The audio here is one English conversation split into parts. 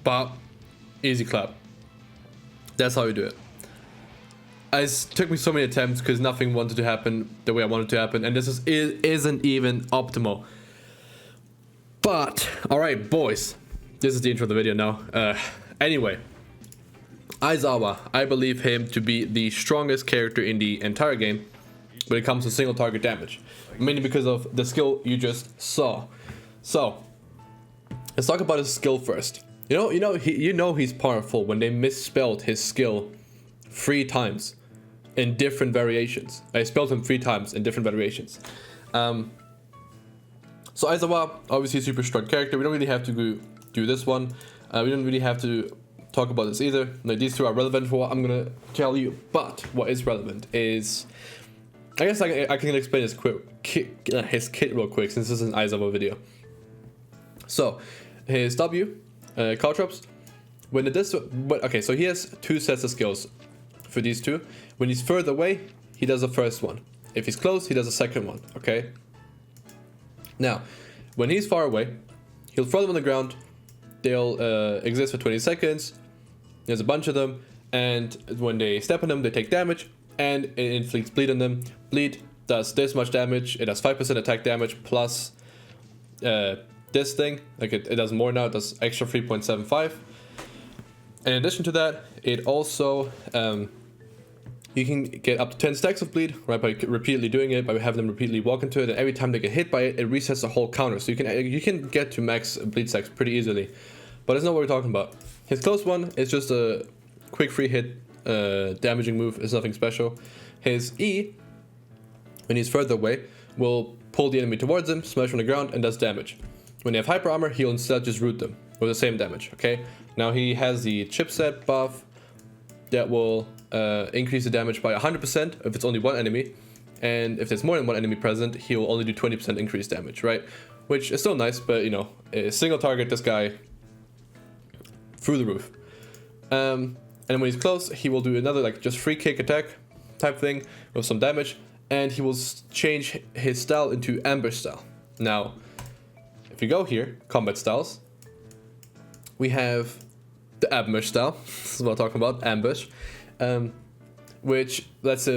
But easy clap. That's how you do it. It took me so many attempts because nothing wanted to happen the way I wanted to happen, and this isn't even optimal. But alright, boys, this is the intro of the video now. Anyway, Aizawa, I believe him to be the strongest character in the entire game when it comes to single target damage, mainly because of the skill you just saw. So let's talk about his skill first. You know he's powerful when they misspelled his skill 3 times in different variations. I spelled him 3 times in different variations. So Aizawa, obviously a super strong character. We don't really have to do this one. We don't really have to talk about this either. Like, these two are relevant for what I'm gonna tell you. But what is relevant is, I guess I can explain his kit real quick, since this is an Aizawa video. So his W, caltrops. Okay, so he has 2 sets of skills for these two. When he's further away, he does the first one. If he's close, he does the second one. Okay. Now, when he's far away, he'll throw them on the ground. They'll exist for 20 seconds. There's a bunch of them, and when they step on them, they take damage, and it inflicts bleed on them. Bleed does this much damage. It does 5% attack damage plus this thing. Like it does more now. It does extra 3.75. In addition to that, it also you can get up to 10 stacks of bleed, right, by repeatedly doing it, by having them repeatedly walk into it, and every time they get hit by it, it resets the whole counter. So you can get to max bleed stacks pretty easily. But that's not what we're talking about. His close one is just a quick free hit damaging move. It's nothing special. His E, when he's further away, will pull the enemy towards him, smash on the ground, and does damage. When they have hyper armor, he'll instead just root them with the same damage. Okay. Now he has the chipset buff that will increase the damage by 100% if it's only one enemy, and if there's more than one enemy present, he will only do 20% increased damage, right? Which is still nice, but you know, a single target this guy through the roof. And when he's close, he will do another like just free kick attack type thing with some damage, and he will change his style into ambush style. Now, if you go here, combat styles, we have the ambush style. This is what I'm talking about, ambush, which let's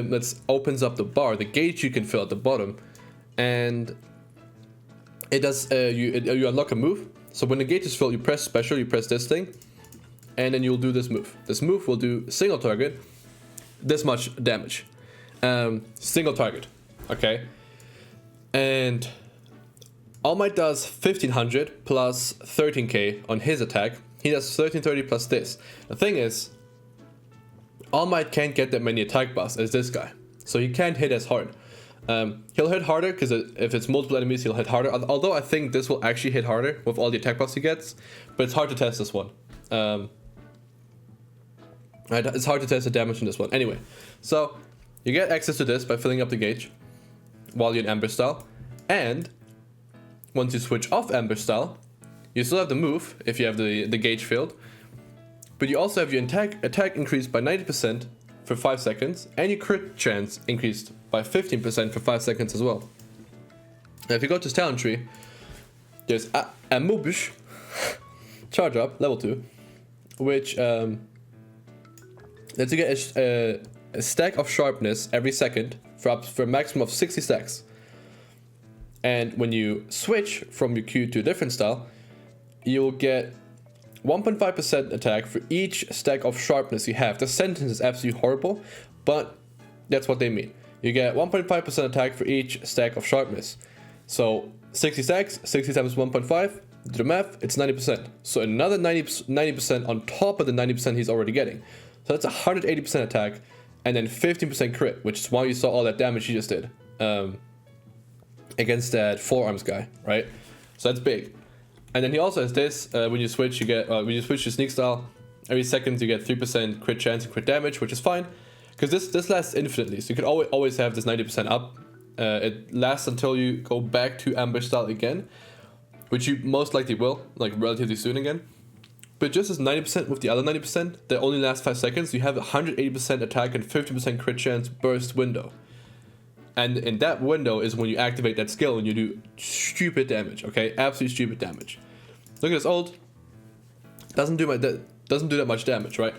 opens up the bar, the gauge you can fill at the bottom, and it does you unlock a move. So when the gauge is filled, you press special, you press this thing, and then you'll do this move. This move will do single target, this much damage, single target, okay, and All Might does 1500 plus 13k on his attack. He does 1330 plus this. The thing is, All Might can't get that many attack buffs as this guy, so he can't hit as hard. He'll hit harder because if it's multiple enemies, he'll hit harder. Although I think this will actually hit harder with all the attack buffs he gets, but it's hard to test this one. Right, it's hard to test the damage in this one. Anyway, so you get access to this by filling up the gauge while you're in ambush style, and once you switch off ambush style, you still have the move if you have the gauge filled, but you also have your attack increased by 90% for 5 seconds, and your crit chance increased by 15% for 5 seconds as well. Now if you go to his talent tree, there's Ambush, charge up, level 2, which lets you get a stack of sharpness every second for a maximum of 60 stacks. And when you switch from your Q to a different style, you'll get 1.5% attack for each stack of sharpness you have. The sentence is absolutely horrible, but that's what they mean. You get 1.5% attack for each stack of sharpness. So 60 stacks, 60 times 1.5, do the math, it's 90%. So another 90% on top of the 90% he's already getting. So that's 180% attack, and then 15% crit, which is why you saw all that damage he just did against that forearms guy, right? So that's big. And then he also has this. When you switch, you get when you switch to sneak style, every second you get 3% crit chance and crit damage, which is fine, because this lasts infinitely. So you could always have this 90% up. It lasts until you go back to ambush style again, which you most likely will, like relatively soon again. But just as 90% with the other 90% that only lasts 5 seconds, you have 180% attack and 50% crit chance burst window. And in that window is when you activate that skill and you do stupid damage, okay? Absolutely stupid damage. Look at this ult. Doesn't do that much damage, right?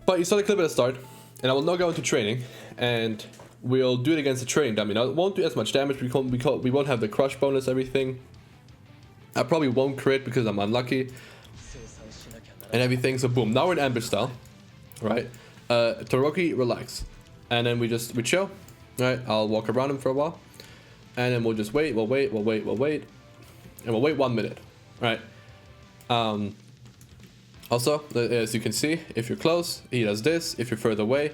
But you saw the clip at the start, and I will now go into training, and we'll do it against the training dummy. Now, it won't do as much damage because we won't have the crush bonus, everything. I probably won't crit because I'm unlucky and everything. So boom, now we're in ambush style, right? Toroki, relax, and then we chill, right? I'll walk around him for a while, and then we'll just wait. We'll wait, and we'll wait 1 minute, right? Also, as you can see, if you're close, he does this. If you're further away,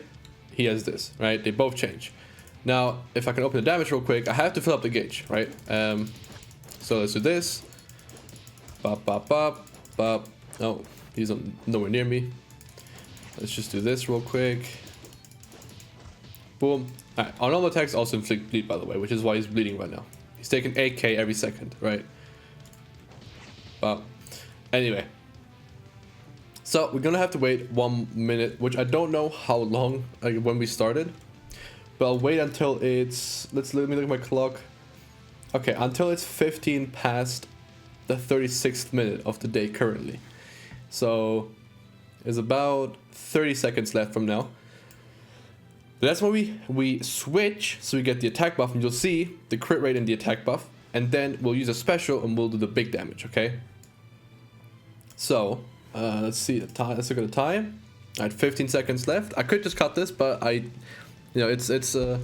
he has this, right? They both change. Now, if I can open the damage real quick, I have to fill up the gauge, right? So let's do this. Bop, bop, bop, bop. Oh, he's nowhere near me. Let's just do this real quick. Boom. Alright, our normal attacks also inflict bleed, by the way, which is why he's bleeding right now. He's taking 8k every second, right? Bop. Anyway. So, we're gonna have to wait 1 minute, which I don't know how long, like when we started. But I'll wait until it's... let me look at my clock. Okay, until it's 15 past the 36th minute of the day currently. So, there's about 30 seconds left from now. That's when we switch, so we get the attack buff, and you'll see the crit rate in the attack buff. And then we'll use a special, and we'll do the big damage, okay? So, let's see the time. Let's look at the time. I had 15 seconds left. I could just cut this, but it's the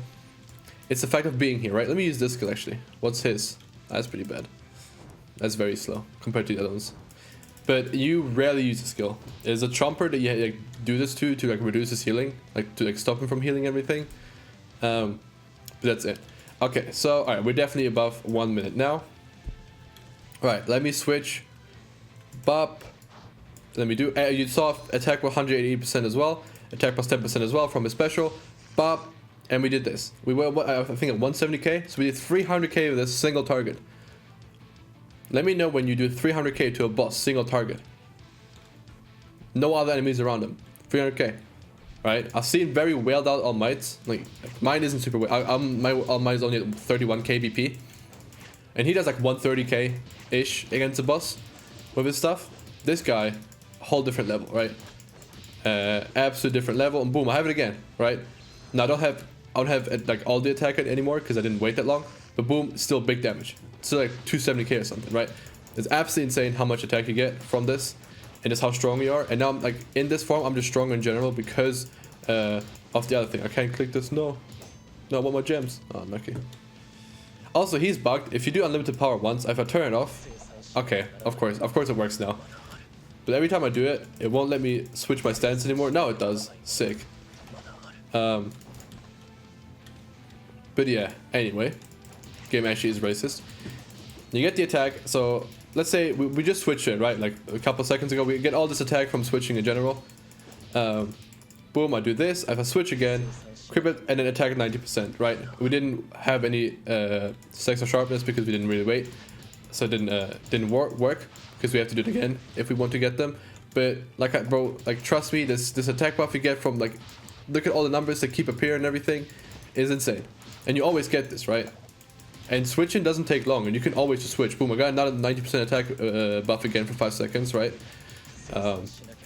fact of being here, right? Let me use this skill actually. What's his? That's pretty bad. That's very slow compared to the other ones. But you rarely use the skill. There's a chomper that you like, do this to like reduce his healing, like to like stop him from healing everything. But that's it. Okay, so all right, we're definitely above 1 minute now. All right, let me switch. Bop. Let me do. You saw attack 180% as well. Attack plus 10% as well from his special. Bop. And we did this. We were, I think, at 170k. So we did 300k with a single target. Let me know when you do 300k to a boss, single target. No other enemies around him. 300k. Right? I've seen very wailed out All Mights. Like mine isn't super wailed. My All Might is only at 31k BP. And he does like 130k-ish against a boss with his stuff. This guy, whole different level, right? Absolute different level. And boom, I have it again, right? Now I don't have like all the attack anymore because I didn't wait that long. But boom, still big damage. Still like 270k or something, right? It's absolutely insane how much attack you get from this, and just how strong you are. And now I'm like in this form, I'm just stronger in general because of the other thing. I can't click this. No, I want my gems. Oh, I'm lucky. Also, he's bugged. If you do unlimited power once, if I turn it off, okay, of course it works now. But every time I do it, it won't let me switch my stance anymore. Now it does. Sick. But yeah, anyway. Game actually is racist. You get the attack, so let's say we just switched it, right? Like a couple seconds ago, we get all this attack from switching in general. Boom, I do this. If I switch again, crip it, and then attack at 90%, right? We didn't have any sex or sharpness because we didn't really wait. So it didn't work because we have to do it again if we want to get them. But like, bro, like trust me, this attack buff you get from like, look at all the numbers that keep appearing and everything is insane. And you always get this, right? And switching doesn't take long, and you can always just switch. Boom, I got another 90% attack buff again for 5 seconds, right?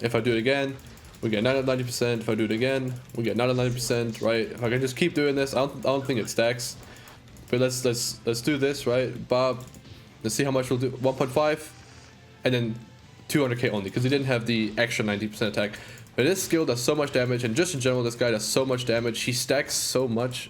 If I do it again, we get another 90%. If I do it again, we get another 90%, right? If I can just keep doing this, I don't think it stacks. But let's do this, right? Bob, let's see how much we'll do. 1.5, and then 200k only, because he didn't have the extra 90% attack. But this skill does so much damage, and just in general, this guy does so much damage. He stacks so much.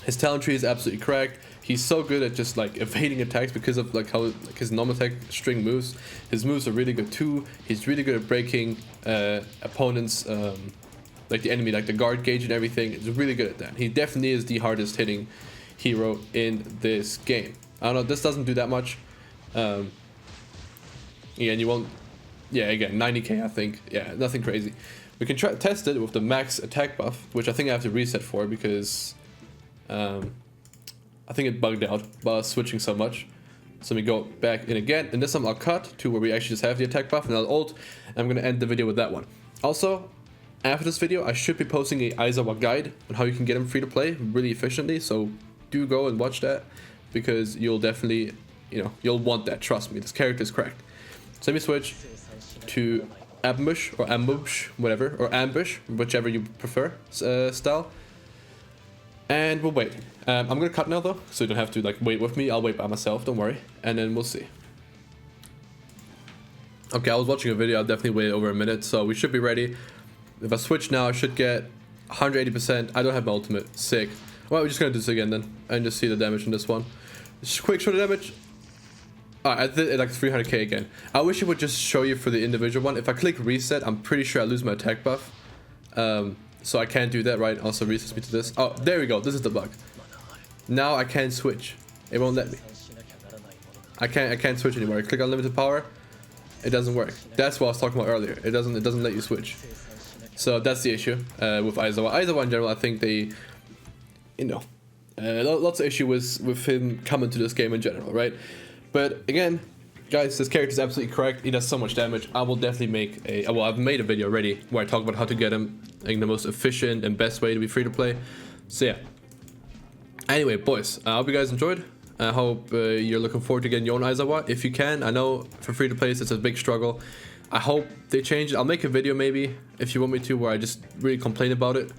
His talent tree is absolutely cracked. He's so good at just like evading attacks because of like how like, his normal attack string moves. His moves are really good too. He's really good at breaking opponents, like the enemy, like the guard gauge and everything. He's really good at that. He definitely is the hardest hitting hero in this game. I don't know, this doesn't do that much. Yeah, and you won't. Yeah, again, 90k I think. Yeah, nothing crazy. We can try test it with the max attack buff, which I think I have to reset for because I think it bugged out by switching so much. So let me go back in again, and this time I'll cut to where we actually just have the attack buff, and I'll ult, and I'm going to end the video with that one. Also, after this video, I should be posting a Aizawa guide on how you can get him free to play really efficiently. So do go and watch that, because you'll definitely, you'll want that. Trust me, this character is cracked. So let me switch to ambush or ambush, whatever, or ambush, whichever you prefer style. And we'll wait. I'm gonna cut now though, so you don't have to like wait with me. I'll wait by myself, don't worry, and then we'll see. Okay, I was watching a video. I'll definitely wait over a minute, so we should be ready. If I switch now, I should get 180%. I don't have my ultimate. Sick. Well, we're just gonna do this again then, and just see the damage in this one. Just quick show the damage. Alright, I did it like 300k again. I wish it would just show you for the individual one. If I click reset, I'm pretty sure I lose my attack buff. So I can't do that, right? Also resets me to this. Oh, there we go. This is the bug. Now I can't switch. It won't let me. I can't switch anymore. I click unlimited power. It doesn't work. That's what I was talking about earlier. It doesn't let you switch. So that's the issue with Aizawa. Aizawa in general, I think they, lots of issue with him coming to this game in general, right? But again, guys, this character is absolutely correct. He does so much damage. I will definitely make I've made a video already where I talk about how to get him in the most efficient and best way to be free to play. So yeah. Anyway, boys, I hope you guys enjoyed. I hope you're looking forward to getting your own Aizawa. If you can, I know for free to play it's a big struggle. I hope they change it. I'll make a video maybe, if you want me to, where I just really complain about it.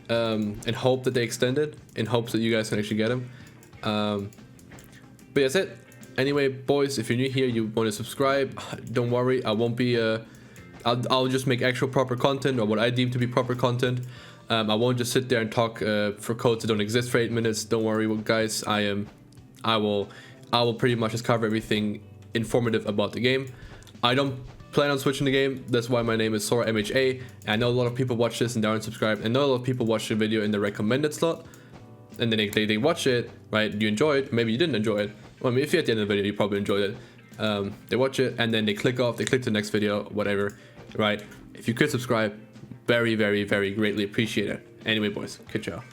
And hope that they extend it, in hopes that you guys can actually get him. But that's it. Anyway, boys, if you're new here, you want to subscribe, don't worry, I won't be, I'll just make actual proper content, or what I deem to be proper content. I won't just sit there and talk for codes that don't exist for 8 minutes. Don't worry, guys, I will pretty much just cover everything informative about the game. I don't plan on switching the game. That's why my name is Sora MHA. And I know a lot of people watch this and they aren't subscribed. And I know a lot of people watch the video in the recommended slot, and then they watch it, right? You enjoy it, maybe you didn't enjoy it. Well, I mean, if you're at the end of the video, you probably enjoyed it. They watch it and then they click off, they click to the next video, whatever, right? If you could subscribe, very, very, very greatly appreciate it. Anyway, boys, good job.